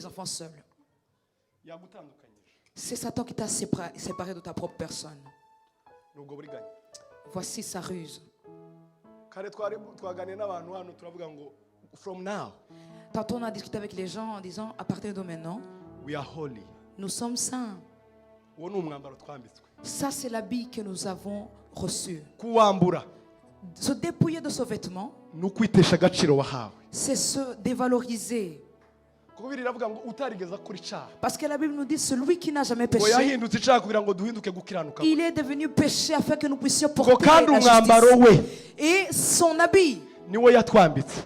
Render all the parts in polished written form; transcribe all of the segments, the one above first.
les enfants seuls. C'est Satan qui t'a séparé de ta propre personne. Voici sa ruse. Tantôt on a discuté avec les gens en disant à partir de maintenant, nous sommes saints. Ça c'est l'habit que nous avons reçu. Se dépouiller de ce vêtement, c'est se dévaloriser. Parce que la Bible nous dit celui qui n'a jamais péché, il est devenu péché afin que nous puissions porter la justice. Et son habit,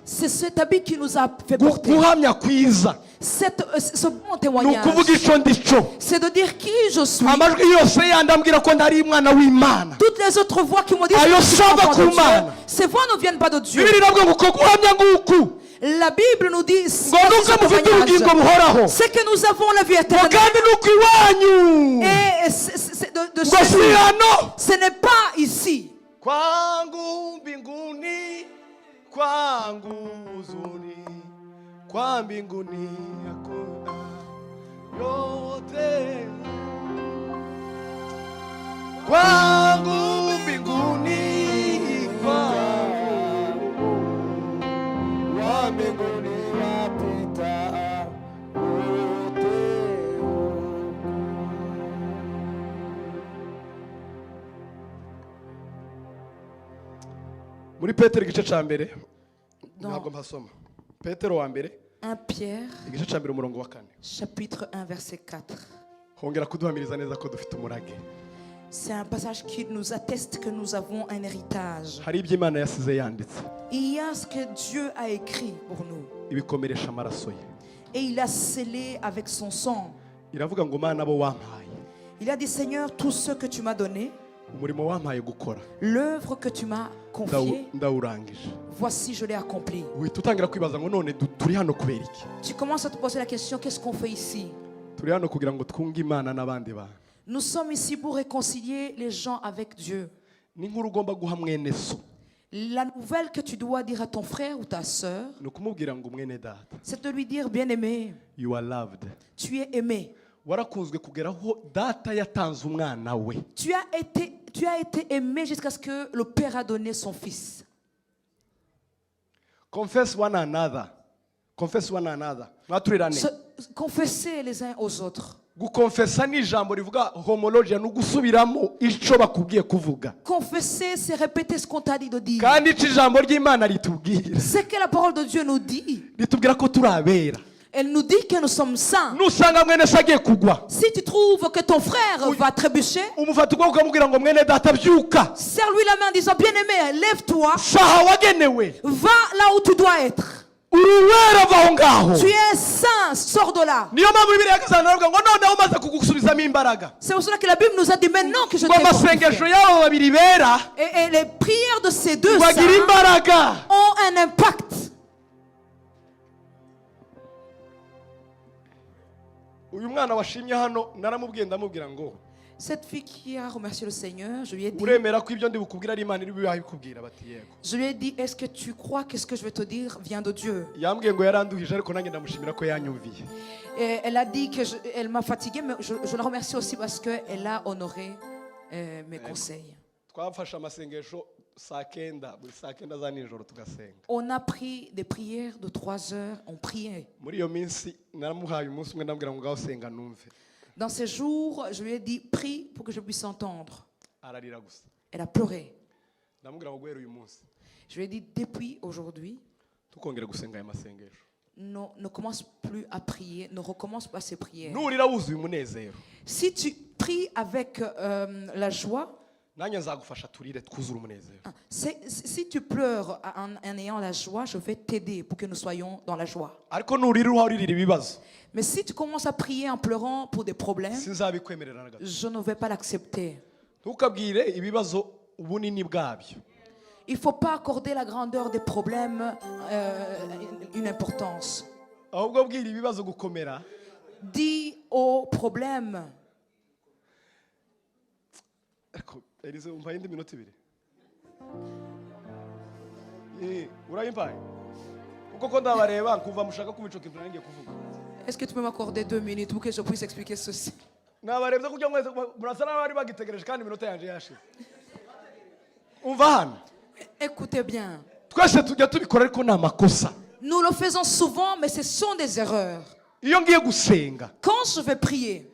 c'est cet habit qui nous a fait porter. Ce bon témoignage, c'est de dire qui je suis. Toutes les autres voix qui m'ont dit ces voix ne viennent pas de Dieu. La Bible nous dit c'est que nous avons la vie éternelle. Et ce n'est pas ici. muri Petero igice ca mbere ntabwo mpasoma. Petero wa mbere 1 Pierre igice ca mbere umurongo wa 4 chapitre 1 verset 4. hongera kuduhamiriza neza ko dufite umurage. C'est un passage qui nous atteste que nous avons un héritage. hari ibyo Imana yasize yanditse. Il y a ce que Dieu a écrit pour nous. ibikomeresha amaraso ye. Et il a scellé avec son sang. iravuga ngo Mana bo wampaye. Il a dit Seigneur, tout ce que tu m'as donné, umurimo wampaye gukora, l'œuvre que tu m'as confiée, ndawurangije. voici je l'ai accomplie. uhita utangira kwibaza ngo none turi hano kubera iki? Tu commences à te poser la question, qu'est-ce qu'on fait ici? turi hano kugira ngo twunge Imana n'abandi bantu. Nous sommes ici pour réconcilier les gens avec Dieu. ni nkuru ugomba guha mwene so. La nouvelle que tu dois dire à ton frère ou ta sœur, ni ukumubwira ngo mwene data, c'est de lui dire bien-aimé, you are loved. tu es aimé. warakunzwe kugeraho data yatanze umwana we. Tu as été aimé jusqu'à ce que le Père a donné son Fils. Confess one another. Confess one another. Maturirane. Confessez les uns aux autres. gukonfesa ni ijambo rivuga homologia no gusubiramo ico bakubwiye kuvuga. Confesser, c'est répéter ce qu'on t'a dit de dire. kandi ico ijambo ry'Imana ritubwira. C'est que la parole de Dieu nous dit. ritubwira ko turabera. Elle nous dit que nous sommes saints. nusanga mwene sagiye kugwa. Si tu trouves que ton frère va trébucher, umufata uko ukamubwira ngo mwene data byuka. serre-lui la main en disant bien-aimé, lève-toi. saha wagenewe. Va là où tu dois être. uruwera vaho ngaho. Tu es saint, sors de là. niyo mpamvu Bibiliya yakazanavuga ngo none umaze kugusubizamo imbaraga. C'est pour cela que la Bible nous a dit maintenant que je t'ai amasengesho yabo babiri bera. Et les prières de ces deux bagira saints imbaraga. ont un impact. uyu mwana washimye hano naramubwiye ndamubwira ngo Cette fille qui a remercié le Seigneur, je lui ai dit, uremera ko ibyo ndi bukubwira ari Imana iri bikubwira bati yego. je lui ai dit, est-ce que tu crois que ce que je vais te dire vient de Dieu? yambwiye ngo yaranduhije ariko nanjye ndamushimira ko yanyumviye. Et elle a dit que elle m'a fatiguée, mais je la remercie aussi parce qu'elle a honoré mes conseils. twafashe amasengesho saa kenda buri saa kenda za nijoro tugasenga. On a pris des prières de 3 heures, on priait. muri iyo minsi naramuhaye umunsi umwe ndambwira ngo ngaho senga numve. Dans ces jours, je lui ai dit, prie pour que je puisse entendre. ararira gusa. Elle a pleuré. ndamubwira ngo guhera uyu munsi Je lui ai dit, depuis aujourd'hui, tukongera gusenga aya masengesho. ne commence plus à prier, ne recommence pas ces prières. nurira wuzuye umunezero. Si tu pries avec la joie, nanjye nzagufasha turire twuzure umunezero. si tu pleures en ayant la joie, je vais t'aider pour que nous soyons dans la joie. ariko nurira uririra ibibazo. Mais si tu commences à prier en pleurant pour des problèmes, sinzabikwemerera na gato. je ne vais pas l'accepter. ntukabwire ibibazo ubunini bwabyo. Il ne faut pas accorder la grandeur des problèmes une importance. ahubwo bwira ibibazo gukomera. Dis aux problèmes. Elise umpaye indi minota ibiri. urayimpaye kuko ko ndabareba kuva mushaka kubicoka ibyo ngiye kuvuga. Est-ce que tu peux m'accorder 2 minutes pour que je puisse expliquer ceci? nabarebye kugira ngo murasa n'abari bagitegereje kandi iminota yanjye yashize. Umva hano. Écoutez bien. Twese tujya tubikora ariko ni amakosa. Nous le faisons souvent, mais ce sont des erreurs. Iyo ngiye gusenga. Quand je vais prier,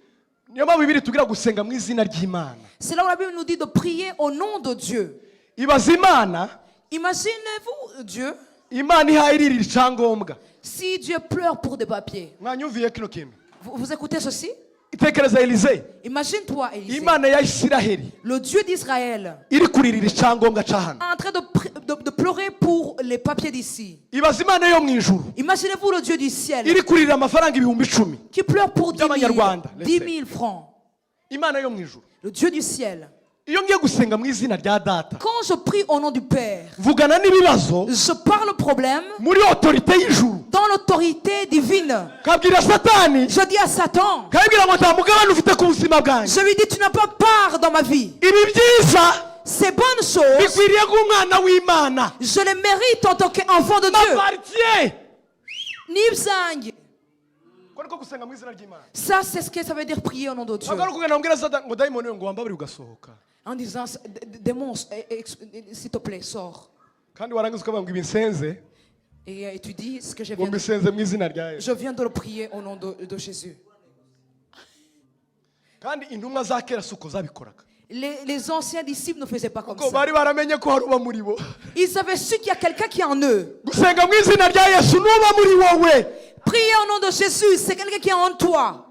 niyo mpamvu Bibiliya itubwira gusenga mu izina ry'Imana. C'est là où la Bible nous dit de prier au nom de Dieu. Ibaza Imana. Imaginez-vous Dieu. Imana ihayirira icyangombwa. Si Dieu pleure pour des papiers. Mwanyumviye kino kintu. Vous écoutez ceci? Itekereza Élisée. Imagine-toi Élisée. Imana ya Isiraheli. Le Dieu d'Israël. Iri kuririra icyangombwa cy'ahano. En train de pleurer pour les papiers d'ici. Ibaza Imana yo mu ijuru. Imaginez-vous le Dieu du ciel. Iri kuririra amafaranga 10,000. Qui pleure pour 10 000 francs. Imana yo mu ijuru. Le Dieu du ciel. Iyo ngiye gusenga mu izina rya data. Quand je prie au nom du Père, vugana n'ibibazo. Je parle problème. Muri autorité y'ijuru. Dans l'autorité divine. Kabwira Satani. Je dis à Satan. Kabwira ngo ntamugabane ufite ku buzima bwanjye. Je lui dis tu n'as pas part dans ma vie. Ibi byiza. Ces bonnes choses. Bikwiriye nk'umwana w'Imana. Je les mérite en tant qu'enfant de Dieu. Nibzange. Ça, c'est ce que ça veut dire prier au nom de Dieu. En disant, démon, s'il te plaît, sors. Et tu dis ce que je viens de dire. Je viens de le prier au nom de Jésus. Les anciens disciples ne faisaient pas comme ça. Ils avaient su qu'il y a quelqu'un qui est en eux. Prier au nom de Jésus, c'est quelqu'un qui est en toi.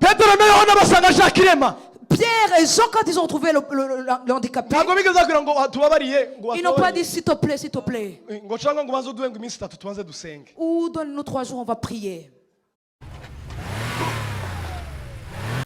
Pierre et Jean, quand ils ont trouvé le handicapé, ils n'ont pas dit s'il te plaît, s'il te plaît. Ou donne-nous 3 jours, on va prier.